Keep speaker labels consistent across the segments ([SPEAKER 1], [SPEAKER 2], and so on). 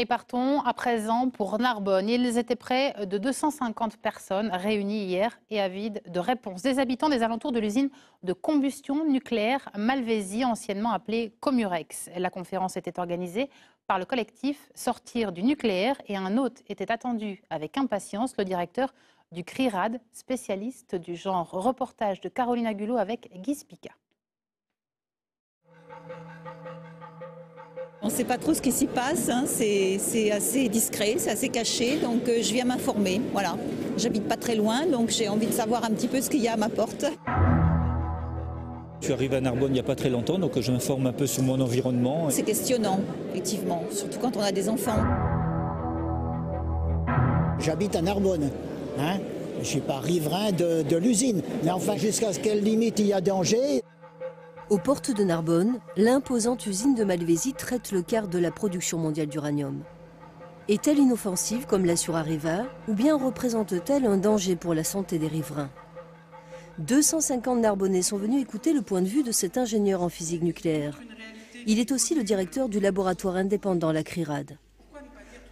[SPEAKER 1] Et partons à présent pour Narbonne. Ils étaient près de 250 personnes réunies hier et avides de réponses. Des habitants des alentours de l'usine de combustion nucléaire Malvézy, anciennement appelée Comurex. La conférence était organisée par le collectif Sortir du nucléaire et un hôte était attendu avec impatience, le directeur du CRIRAD, spécialiste du genre. Reportage de Caroline Agulot avec Guy Spica.
[SPEAKER 2] On ne sait pas trop ce qui s'y passe, hein. C'est assez discret, c'est assez caché, donc je viens m'informer. Voilà. J'habite pas très loin, donc j'ai envie de savoir un petit peu ce qu'il y a à ma porte.
[SPEAKER 3] Je suis arrivé à Narbonne il n'y a pas très longtemps, donc je m'informe un peu sur mon environnement.
[SPEAKER 2] C'est questionnant, effectivement, surtout quand on a des enfants.
[SPEAKER 4] J'habite à Narbonne, hein. Je ne suis pas riverain de l'usine, mais enfin jusqu'à quelle limite il y a danger.
[SPEAKER 5] Aux portes de Narbonne, l'imposante usine de Malvézy traite le quart de la production mondiale d'uranium. Est-elle inoffensive, comme l'assure Areva, ou bien représente-t-elle un danger pour la santé des riverains? 250 Narbonnais sont venus écouter le point de vue de cet ingénieur en physique nucléaire. Il est aussi le directeur du laboratoire indépendant, la CRIRAD.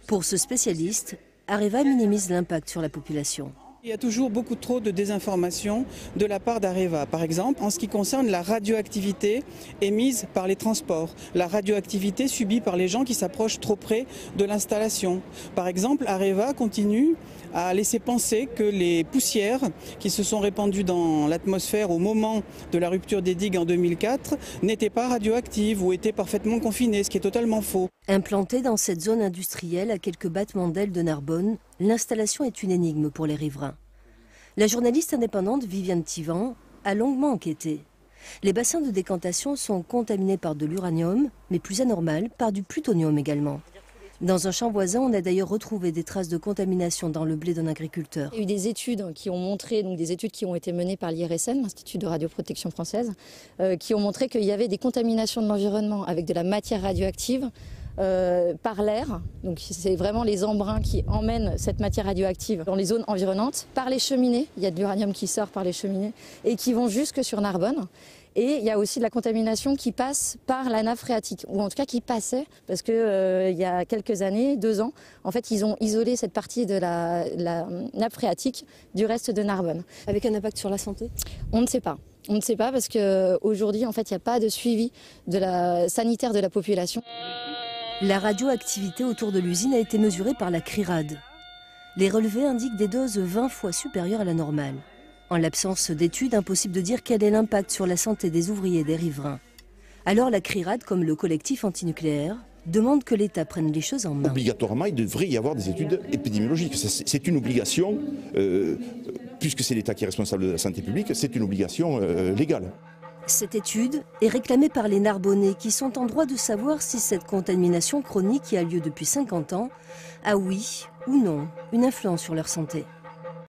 [SPEAKER 5] Pour ce spécialiste, Areva minimise l'impact sur la population.
[SPEAKER 6] Il y a toujours beaucoup trop de désinformation de la part d'Areva. Par exemple, en ce qui concerne la radioactivité émise par les transports, la radioactivité subie par les gens qui s'approchent trop près de l'installation. Par exemple, Areva continue à laisser penser que les poussières qui se sont répandues dans l'atmosphère au moment de la rupture des digues en 2004 n'étaient pas radioactives ou étaient parfaitement confinées, ce qui est totalement faux.
[SPEAKER 5] Implantée dans cette zone industrielle à quelques battements d'ailes de Narbonne, l'installation est une énigme pour les riverains. La journaliste indépendante Viviane Tivan a longuement enquêté. Les bassins de décantation sont contaminés par de l'uranium, mais plus anormal, par du plutonium également. Dans un champ voisin, on a d'ailleurs retrouvé des traces de contamination dans le blé d'un agriculteur.
[SPEAKER 7] Il y a eu des études qui ont montré, donc des études qui ont été menées par l'IRSN, l'Institut de radioprotection française, qui ont montré qu'il y avait des contaminations de l'environnement avec de la matière radioactive par l'air. Donc c'est vraiment les embruns qui emmènent cette matière radioactive dans les zones environnantes. Par les cheminées, il y a de l'uranium qui sort par les cheminées et qui vont jusque sur Narbonne. Et il y a aussi de la contamination qui passe par la nappe phréatique, ou en tout cas qui passait, parce que il y a quelques années, 2 ans, en fait, ils ont isolé cette partie de la nappe phréatique du reste de Narbonne.
[SPEAKER 5] Avec un impact sur la santé?
[SPEAKER 7] On ne sait pas. On ne sait pas parce qu'aujourd'hui, en fait, il n'y a pas de suivi sanitaire de la population.
[SPEAKER 5] La radioactivité autour de l'usine a été mesurée par la CRIRAD. Les relevés indiquent des doses 20 fois supérieures à la normale. En l'absence d'études, impossible de dire quel est l'impact sur la santé des ouvriers et des riverains. Alors la CRIRAD, comme le collectif antinucléaire, demande que l'État prenne les choses en main.
[SPEAKER 8] Obligatoirement, il devrait y avoir des études épidémiologiques. C'est une obligation, puisque c'est l'État qui est responsable de la santé publique, c'est une obligation légale.
[SPEAKER 5] Cette étude est réclamée par les Narbonnais qui sont en droit de savoir si cette contamination chronique qui a lieu depuis 50 ans a oui ou non une influence sur leur santé.